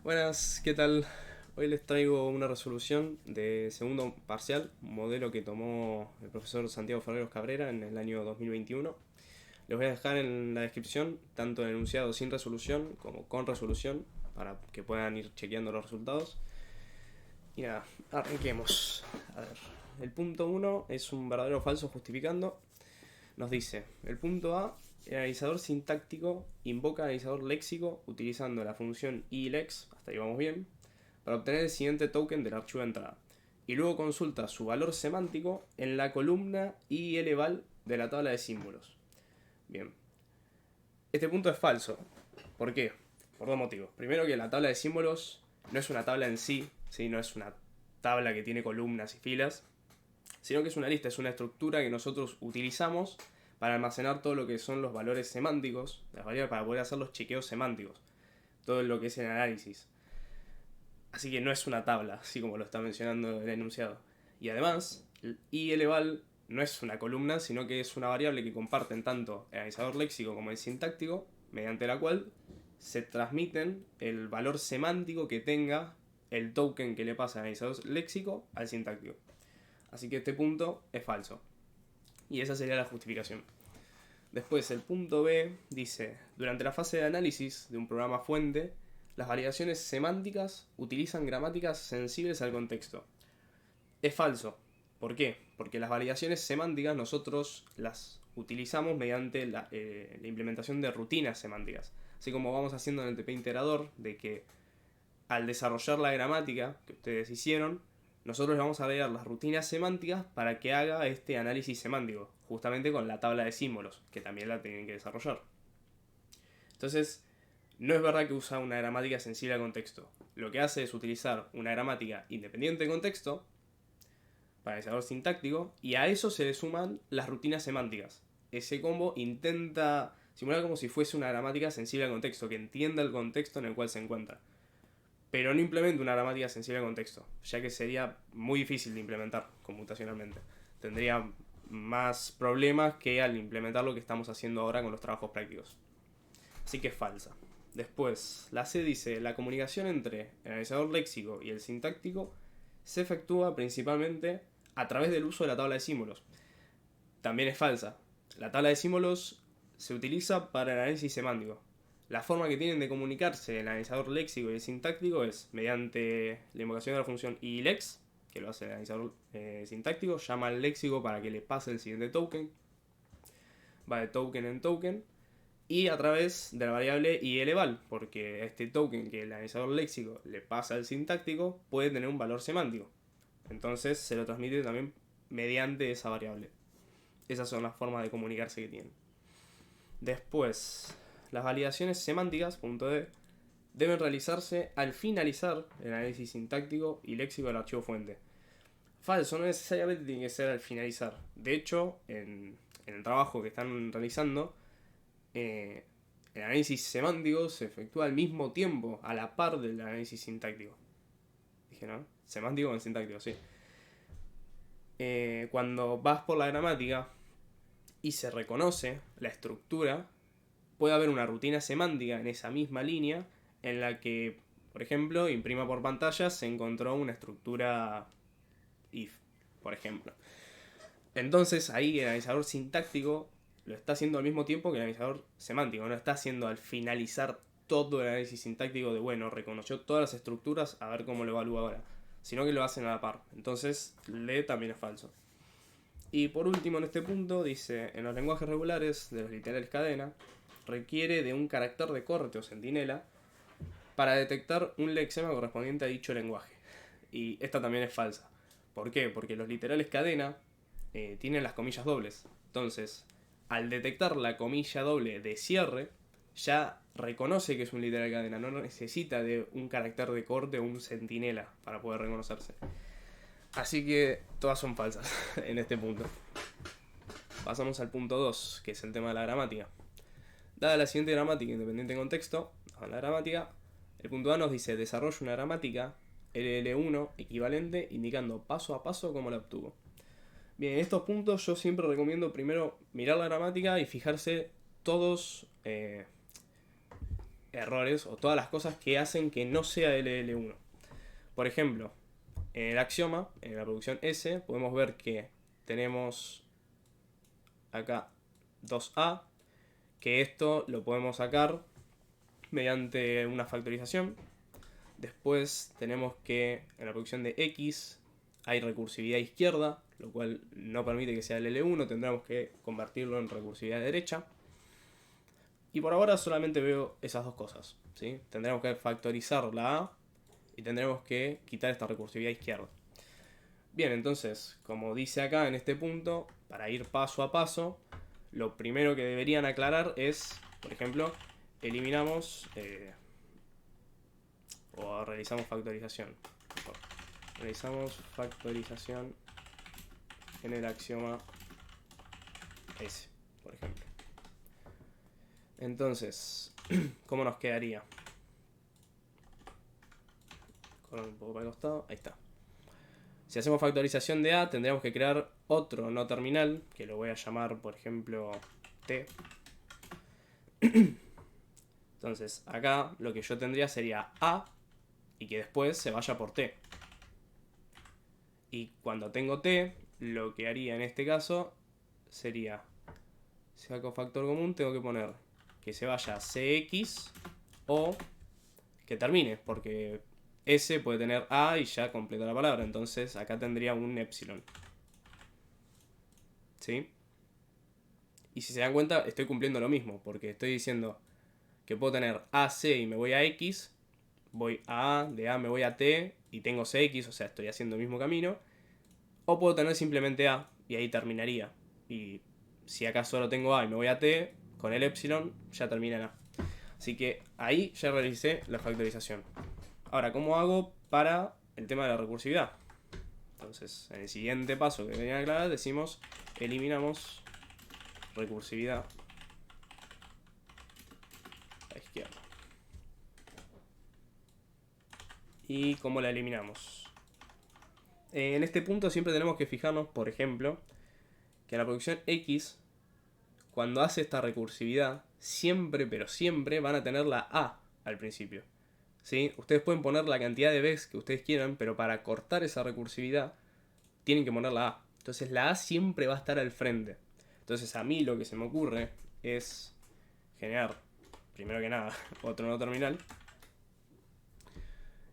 Buenas, ¿qué tal? Hoy les traigo una resolución de segundo parcial, un modelo que tomó el profesor Santiago Ferreros Cabrera en el año 2021. Les voy a dejar en la descripción tanto el enunciado sin resolución como con resolución para que puedan ir chequeando los resultados. Y nada, arranquemos. A ver, el punto 1 es un verdadero o falso justificando. Nos dice, el punto A, el analizador sintáctico invoca analizador léxico utilizando la función ilex, hasta ahí vamos bien, para obtener el siguiente token del archivo de entrada. Y luego consulta su valor semántico en la columna ILVAL de la tabla de símbolos. Bien, este punto es falso. ¿Por qué? Por dos motivos. Primero, que la tabla de símbolos no es una tabla en sí, ¿sí? No es una tabla que tiene columnas y filas, sino que es una lista, es una estructura que nosotros utilizamos para almacenar todo lo que son los valores semánticos, las variables, para poder hacer los chequeos semánticos, todo lo que es el análisis. Así que no es una tabla, así como lo está mencionando el enunciado. Y además, el ILVAL no es una columna, sino que es una variable que comparten tanto el analizador léxico como el sintáctico, mediante la cual se transmiten el valor semántico que tenga el token que le pasa al analizador léxico al sintáctico. Así que este punto es falso. Y esa sería la justificación. Después, el punto B dice, durante la fase de análisis de un programa fuente, las variaciones semánticas utilizan gramáticas sensibles al contexto. Es falso. ¿Por qué? Porque las variaciones semánticas nosotros las utilizamos mediante la implementación de rutinas semánticas. Así como vamos haciendo en el TP integrador, de que al desarrollar la gramática que ustedes hicieron, nosotros le vamos a agregar las rutinas semánticas para que haga este análisis semántico, justamente con la tabla de símbolos, que también la tienen que desarrollar. Entonces, no es verdad que usa una gramática sensible al contexto. Lo que hace es utilizar una gramática independiente de contexto para el desarrollo sintáctico, y a eso se le suman las rutinas semánticas. Ese combo intenta simular como si fuese una gramática sensible al contexto, que entienda el contexto en el cual se encuentra, pero no implementa una gramática sensible al contexto, ya que sería muy difícil de implementar computacionalmente. Tendría más problemas que al implementar lo que estamos haciendo ahora con los trabajos prácticos. Así que es falsa. Después, la C dice, la comunicación entre el analizador léxico y el sintáctico se efectúa principalmente a través del uso de la tabla de símbolos. También es falsa. La tabla de símbolos se utiliza para el análisis semántico. La forma que tienen de comunicarse el analizador léxico y el sintáctico es mediante la invocación de la función ilex, que lo hace el analizador sintáctico, llama al léxico para que le pase el siguiente token, va de token en token, y a través de la variable ileval, porque este token que el analizador léxico le pasa al sintáctico puede tener un valor semántico. Entonces se lo transmite también mediante esa variable. Esas son las formas de comunicarse que tienen. Después, las validaciones semánticas, punto D, deben realizarse al finalizar el análisis sintáctico y léxico del archivo fuente. Falso, no necesariamente tiene que ser al finalizar. De hecho, en el trabajo que están realizando, el análisis semántico se efectúa al mismo tiempo, a la par del análisis sintáctico. Dije, ¿no? Semántico con sintáctico, sí. Cuando vas por la gramática y se reconoce la estructura, puede haber una rutina semántica en esa misma línea en la que, por ejemplo, imprima por pantalla se encontró una estructura if, por ejemplo. Entonces ahí el analizador sintáctico lo está haciendo al mismo tiempo que el analizador semántico, no está haciendo al finalizar todo el análisis sintáctico de, bueno, reconoció todas las estructuras, a ver cómo lo evalúa ahora, sino que lo hacen a la par. Entonces, le también es falso. Y por último, en este punto, dice, en los lenguajes regulares de los literales cadena, requiere de un carácter de corte o centinela para detectar un lexema correspondiente a dicho lenguaje. Y esta también es falsa. ¿Por qué? Porque los literales cadena tienen las comillas dobles. Entonces, al detectar la comilla doble de cierre, ya reconoce que es un literal cadena. No necesita de un carácter de corte o un centinela para poder reconocerse. Así que todas son falsas en este punto. Pasamos al punto 2, que es el tema de la gramática. Dada la siguiente gramática independiente de contexto, la gramática, el punto A nos dice desarrolla una gramática LL1 equivalente indicando paso a paso cómo la obtuvo. Bien, en estos puntos yo siempre recomiendo primero mirar la gramática y fijarse todos errores o todas las cosas que hacen que no sea LL1. Por ejemplo, en el axioma, en la producción S, podemos ver que tenemos acá 2A, que esto lo podemos sacar mediante una factorización. Después tenemos que en la producción de X hay recursividad izquierda, lo cual no permite que sea el L1, tendremos que convertirlo en recursividad derecha. Y por ahora solamente veo esas dos cosas, ¿sí? Tendremos que factorizar la A y tendremos que quitar esta recursividad izquierda. Bien, entonces, como dice acá en este punto, para ir paso a paso, lo primero que deberían aclarar es, por ejemplo, eliminamos o realizamos factorización. Realizamos factorización en el axioma S, por ejemplo. Entonces, ¿cómo nos quedaría? Correr un poco para el costado, ahí está. Si hacemos factorización de A, tendríamos que crear otro no terminal, que lo voy a llamar, por ejemplo, T. Entonces, acá lo que yo tendría sería A y que después se vaya por T. Y cuando tengo T, lo que haría en este caso sería, si saco factor común, tengo que poner que se vaya CX o que termine, porque S puede tener A y ya completa la palabra. Entonces acá tendría un epsilon. ¿Sí? Y si se dan cuenta, estoy cumpliendo lo mismo, porque estoy diciendo que puedo tener AC y me voy a X, voy a A, de A me voy a T y tengo CX, o sea, estoy haciendo el mismo camino. O puedo tener simplemente A y ahí terminaría. Y si acá solo tengo A y me voy a T, con el epsilon ya termina en A. Así que ahí ya realicé la factorización. Ahora, ¿cómo hago para el tema de la recursividad? Entonces, en el siguiente paso que venía a aclarar, decimos eliminamos recursividad a la izquierda. ¿Y cómo la eliminamos? En este punto siempre tenemos que fijarnos, por ejemplo, que en la producción X, cuando hace esta recursividad, siempre, pero siempre van a tener la A al principio. ¿Sí? Ustedes pueden poner la cantidad de veces que ustedes quieran, pero para cortar esa recursividad tienen que poner la A. Entonces la A siempre va a estar al frente. Entonces a mí lo que se me ocurre es generar, primero que nada, otro no terminal.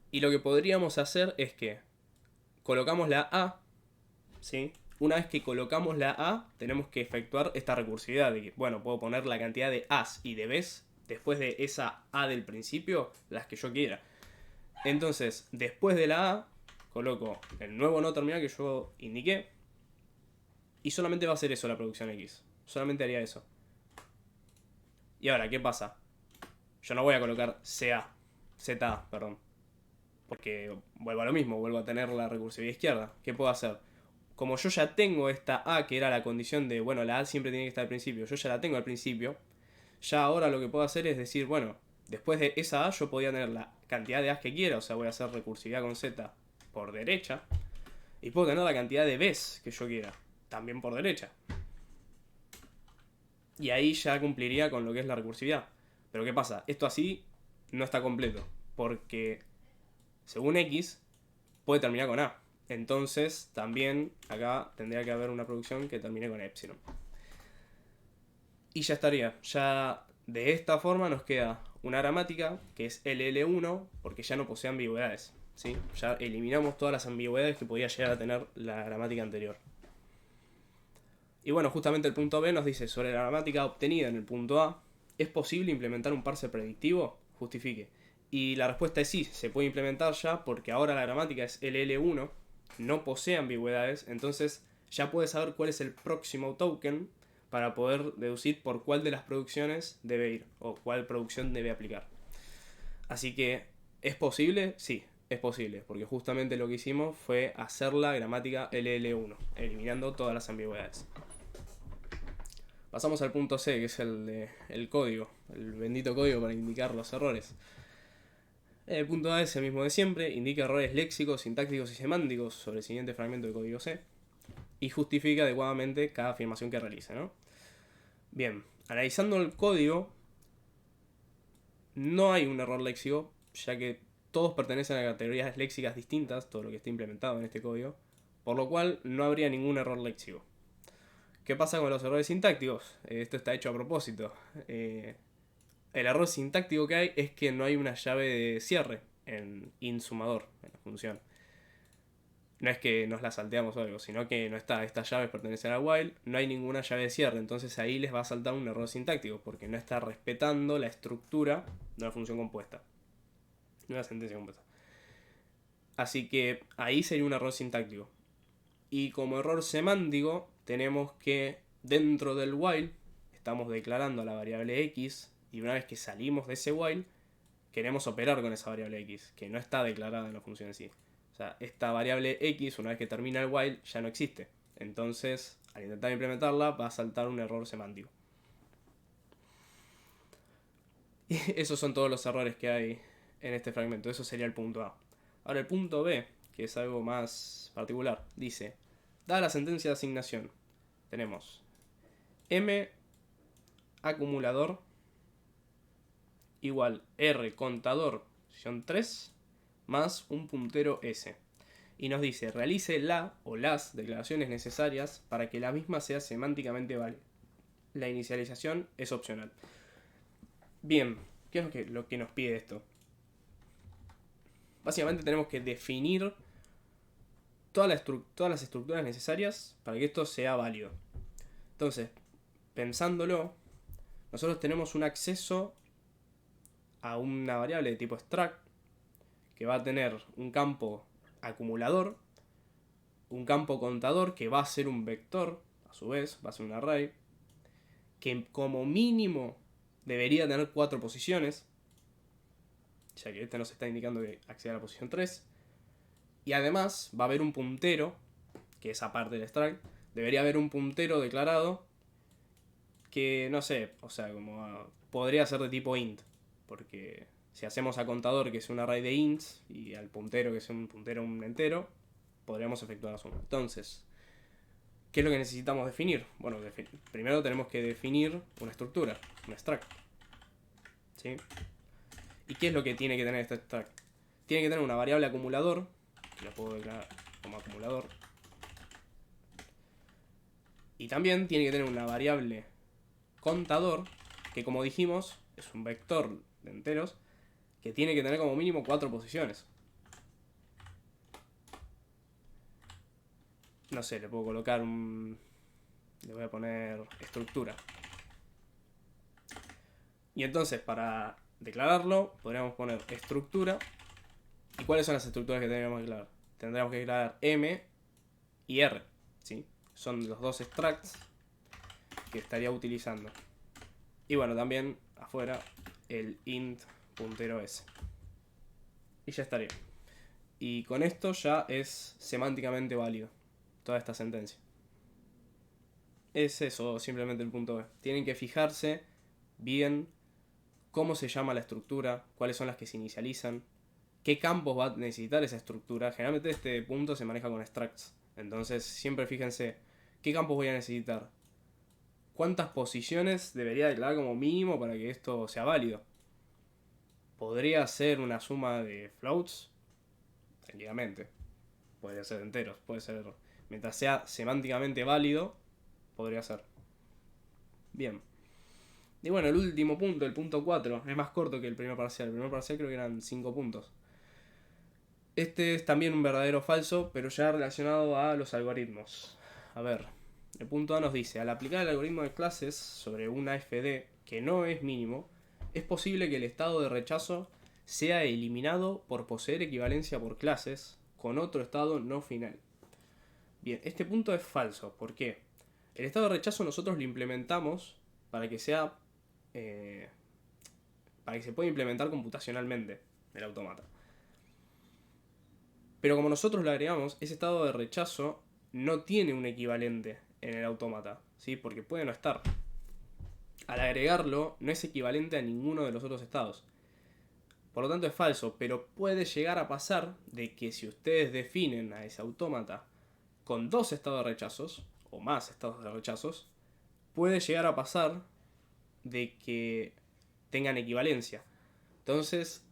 Y lo que podríamos hacer es que colocamos la A, ¿sí? Una vez que colocamos la A, tenemos que efectuar esta recursividad de que, bueno, puedo poner la cantidad de A's y de B's después de esa A del principio, las que yo quiera. Entonces, después de la A, coloco el nuevo no terminal que yo indiqué. Y solamente va a hacer eso la producción X. Solamente haría eso. Y ahora, ¿qué pasa? Yo no voy a colocar ZA, perdón. Porque vuelvo a lo mismo, vuelvo a tener la recursividad izquierda. ¿Qué puedo hacer? Como yo ya tengo esta A, que era la condición de, bueno, la A siempre tiene que estar al principio. Yo ya la tengo al principio. Ya ahora lo que puedo hacer es decir, bueno, después de esa A yo podía tener la cantidad de A's que quiera. O sea, voy a hacer recursividad con Z por derecha. Y puedo tener la cantidad de B's que yo quiera. También por derecha. Y ahí ya cumpliría con lo que es la recursividad. Pero ¿qué pasa? Esto así no está completo. Porque según X puede terminar con A. Entonces también acá tendría que haber una producción que termine con epsilon. Y ya estaría. Ya de esta forma nos queda una gramática que es LL1 porque ya no posee ambigüedades. ¿Sí? Ya eliminamos todas las ambigüedades que podía llegar a tener la gramática anterior. Y bueno, justamente el punto B nos dice, sobre la gramática obtenida en el punto A, ¿es posible implementar un parser predictivo? Justifique. Y la respuesta es sí, se puede implementar ya porque ahora la gramática es LL1, no posee ambigüedades, entonces ya puedes saber cuál es el próximo token para poder deducir por cuál de las producciones debe ir o cuál producción debe aplicar. Así que, ¿es posible? Sí, es posible, porque justamente lo que hicimos fue hacer la gramática LL1, eliminando todas las ambigüedades. Pasamos al punto C, que es el código, el bendito código para indicar los errores. El punto A es el mismo de siempre, indica errores léxicos, sintácticos y semánticos sobre el siguiente fragmento de código C y justifica adecuadamente cada afirmación que realice, ¿no? Bien, analizando el código, no hay un error léxico, ya que todos pertenecen a categorías léxicas distintas, todo lo que está implementado en este código, por lo cual no habría ningún error léxico. ¿Qué pasa con los errores sintácticos? Esto está hecho a propósito. El error sintáctico que hay es que no hay una llave de cierre en insumador, en la función. No es que nos la salteamos o algo, sino que no está. Estas llaves pertenecen a while, no hay ninguna llave de cierre, entonces ahí les va a saltar un error sintáctico, porque no está respetando la estructura de una función compuesta, de una sentencia compuesta. Así que ahí sería un error sintáctico. Y como error semántico, tenemos que dentro del while estamos declarando a la variable x, y una vez que salimos de ese while, queremos operar con esa variable x, que no está declarada en la función en sí. O sea, esta variable x, una vez que termina el while, ya no existe. Entonces, al intentar implementarla, va a saltar un error semántico. Y esos son todos los errores que hay en este fragmento. Eso sería el punto A. Ahora el punto B, que es algo más particular, dice: dada la sentencia de asignación, tenemos m acumulador igual r contador 3 más un puntero s. Y nos dice: realice la o las declaraciones necesarias para que la misma sea semánticamente válida. La inicialización es opcional. Bien, ¿qué es lo que nos pide esto? Básicamente tenemos que definir todas las estructuras necesarias para que esto sea válido. Entonces, pensándolo, nosotros tenemos un acceso a una variable de tipo struct que va a tener un campo acumulador, un campo contador que va a ser un vector, a su vez, va a ser un array, que como mínimo debería tener 4 posiciones, ya que este nos está indicando que accede a la posición 3. Y además va a haber un puntero, que es aparte del struct, debería haber un puntero declarado que, no sé, o sea, como podría ser de tipo int, porque si hacemos a contador que es un array de ints y al puntero que es un puntero un entero, podríamos efectuar la suma. Entonces, ¿qué es lo que necesitamos definir? Bueno, primero tenemos que definir una estructura, un struct. ¿Sí? ¿Y qué es lo que tiene que tener este struct? Tiene que tener una variable acumulador, que la puedo declarar como acumulador. Y también tiene que tener una variable contador, que como dijimos, es un vector de enteros, que tiene que tener como mínimo 4 posiciones. No sé, le puedo colocar un... le voy a poner estructura. Y entonces, para declararlo, podríamos poner estructura. ¿Y cuáles son las estructuras que tendríamos que declarar? Tendríamos que declarar m y r, ¿sí? Son los dos structs que estaría utilizando. Y bueno, también afuera el int puntero s. Y ya estaría. Y con esto ya es semánticamente válido toda esta sentencia. Es eso, simplemente el punto B. Tienen que fijarse bien cómo se llama la estructura, cuáles son las que se inicializan, qué campos va a necesitar esa estructura. Generalmente este punto se maneja con structs. Entonces siempre fíjense qué campos voy a necesitar, cuántas posiciones debería declarar como mínimo para que esto sea válido. Podría ser una suma de floats, tranquilamente. Podría ser enteros, puede ser. Mientras sea semánticamente válido, podría ser. Bien. Y bueno, el último punto, el punto 4, es más corto que el primer parcial. El primer parcial creo que eran 5 puntos. Este es también un verdadero o falso, pero ya relacionado a los algoritmos. A ver, el punto A nos dice: al aplicar el algoritmo de clases sobre una FD que no es mínimo, es posible que el estado de rechazo sea eliminado por poseer equivalencia por clases con otro estado no final. Bien, este punto es falso. ¿Por qué? El estado de rechazo nosotros lo implementamos para que sea... para que se pueda implementar computacionalmente el automata. Pero como nosotros lo agregamos, ese estado de rechazo no tiene un equivalente en el autómata, ¿sí? Porque puede no estar. Al agregarlo, no es equivalente a ninguno de los otros estados. Por lo tanto es falso, pero puede llegar a pasar de que si ustedes definen a ese autómata con 2 estados de rechazos, o más estados de rechazos, puede llegar a pasar de que tengan equivalencia. Entonces,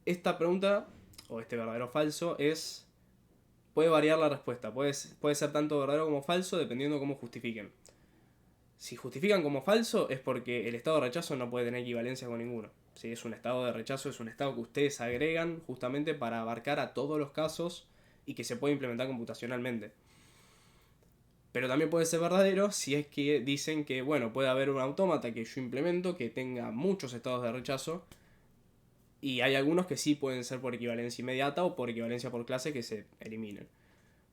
esta pregunta, o este verdadero o falso, puede variar la respuesta. Puede ser tanto verdadero como falso dependiendo de cómo justifiquen. Si justifican como falso es porque el estado de rechazo no puede tener equivalencia con ninguno. Si es un estado de rechazo, es un estado que ustedes agregan justamente para abarcar a todos los casos y que se puede implementar computacionalmente. Pero también puede ser verdadero si es que dicen que, bueno, puede haber un autómata que yo implemento que tenga muchos estados de rechazo, y hay algunos que sí pueden ser por equivalencia inmediata o por equivalencia por clase que se eliminen.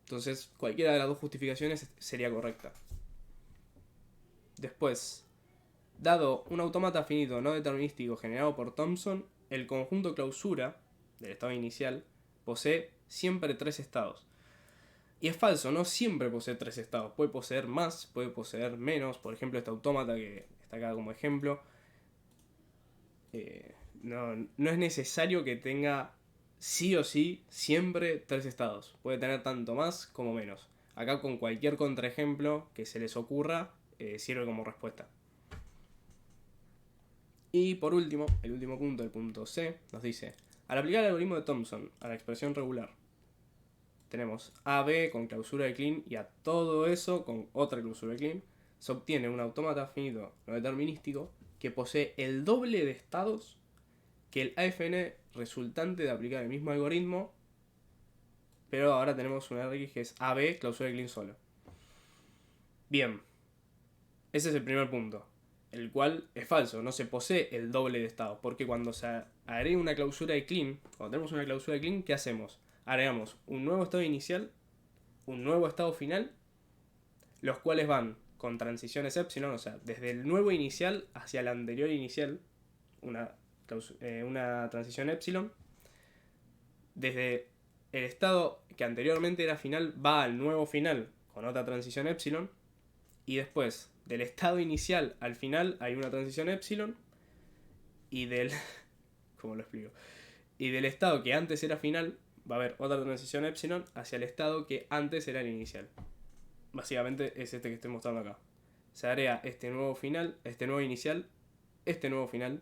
Entonces, cualquiera de las dos justificaciones sería correcta. Después, dado un autómata finito no determinístico generado por Thomson, el conjunto clausura del estado inicial posee siempre tres estados. Y es falso, no siempre posee tres estados. Puede poseer más, puede poseer menos. Por ejemplo, este autómata que está acá como ejemplo. No es necesario que tenga sí o sí siempre tres estados. Puede tener tanto más como menos. Acá con cualquier contraejemplo que se les ocurra, sirve como respuesta. Y por último, el último punto, el punto C, nos dice: al aplicar el algoritmo de Thomson a la expresión regular, tenemos AB con clausura de Kleene y a todo eso con otra clausura de Kleene, se obtiene un autómata finito no determinístico que posee el doble de estados que el AFN resultante de aplicar el mismo algoritmo, pero ahora tenemos un RX que es AB clausura de Kleene solo. Bien, ese es el primer punto, el cual es falso, no se posee el doble de estados, porque cuando se agrega una clausura de Kleene, cuando tenemos una clausura de Kleene, ¿qué hacemos? Agregamos un nuevo estado inicial, un nuevo estado final, los cuales van con transiciones epsilon, o sea, desde el nuevo inicial hacia el anterior inicial, una transición epsilon, desde el estado que anteriormente era final va al nuevo final con otra transición epsilon, y después del estado inicial al final hay una transición epsilon, y del ¿cómo lo explico? Y del estado que antes era final va a haber otra transición epsilon hacia el estado que antes era el inicial. Básicamente es este que estoy mostrando acá. Se agrega este nuevo final, este nuevo inicial, este nuevo final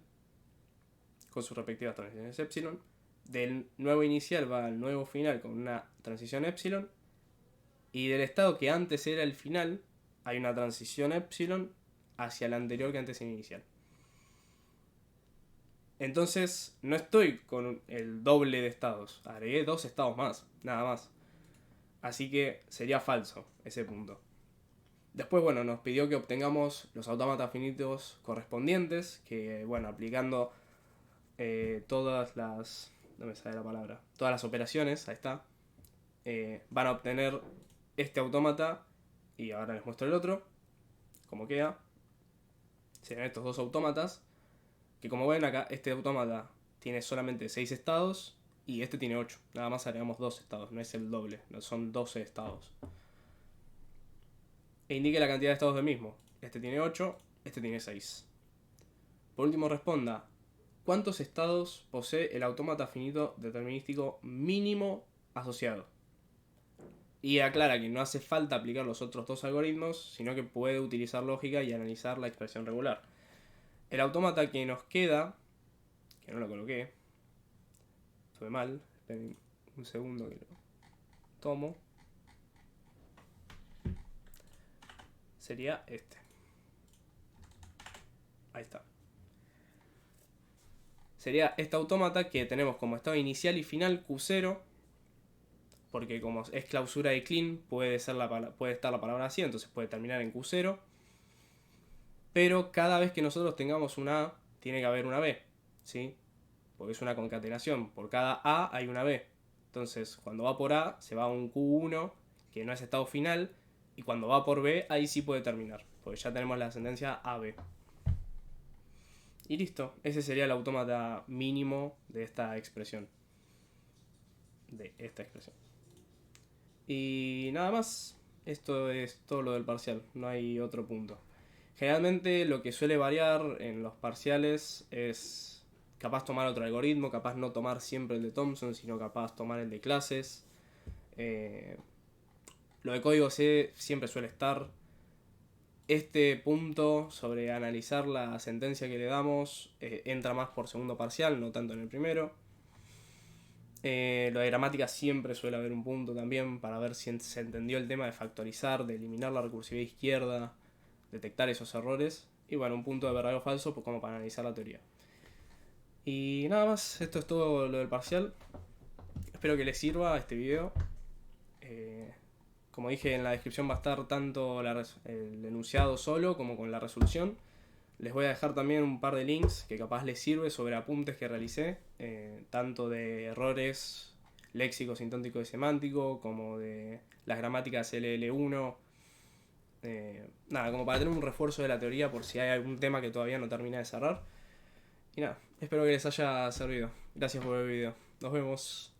con sus respectivas transiciones epsilon. Del nuevo inicial va al nuevo final con una transición epsilon. Y del estado que antes era el final hay una transición epsilon hacia el anterior que antes era inicial. Entonces no estoy con el doble de estados. Agregué dos estados más, nada más. Así que sería falso ese punto. Después, bueno, nos pidió que obtengamos los autómatas finitos correspondientes, que, bueno, aplicando todas las... no me sale la palabra. Todas las operaciones, ahí está. Van a obtener este autómata, y ahora les muestro el otro, como queda. Serán estos dos autómatas, que como ven acá, este autómata tiene solamente 6 estados, y este tiene 8. Nada más agregamos 2 estados, no es el doble, no son 12 estados. E indique la cantidad de estados del mismo. Este tiene 8, este tiene 6. Por último responda: ¿cuántos estados posee el autómata finito determinístico mínimo asociado? Y aclara que no hace falta aplicar los otros dos algoritmos, sino que puede utilizar lógica y analizar la expresión regular. El autómata que nos queda, que no lo coloqué, estuve mal, esperen un segundo que lo tomo, sería este. Ahí está. Sería este autómata que tenemos como estado inicial y final Q0, porque como es clausura de Kleene, puede estar la palabra así, entonces puede terminar en Q0. Pero cada vez que nosotros tengamos una A, tiene que haber una B, ¿sí? Porque es una concatenación. Por cada A hay una B. Entonces, cuando va por A, se va a un Q1, que no es estado final. Y cuando va por B, ahí sí puede terminar. Porque ya tenemos la sentencia AB. Y listo. Ese sería el autómata mínimo de esta expresión. Y nada más. Esto es todo lo del parcial. No hay otro punto. Generalmente lo que suele variar en los parciales es capaz tomar otro algoritmo, capaz no tomar siempre el de Thomson, sino capaz tomar el de clases. Lo de código C siempre suele estar. Este punto sobre analizar la sentencia que le damos entra más por segundo parcial, no tanto en el primero. Lo de gramática siempre suele haber un punto también para ver si se entendió el tema de factorizar, de eliminar la recursividad izquierda, detectar esos errores. Y bueno, un punto de verdadero o falso pues como para analizar la teoría. Y nada más, esto es todo lo del parcial. Espero que les sirva este video. Como dije, en la descripción va a estar tanto el enunciado solo como con la resolución. Les voy a dejar también un par de links que capaz les sirve sobre apuntes que realicé, tanto de errores léxico, sintáctico y semántico, como de las gramáticas LL1. Nada, como para tener un refuerzo de la teoría por si hay algún tema que todavía no termina de cerrar. Y nada, espero que les haya servido. Gracias por ver el video. Nos vemos.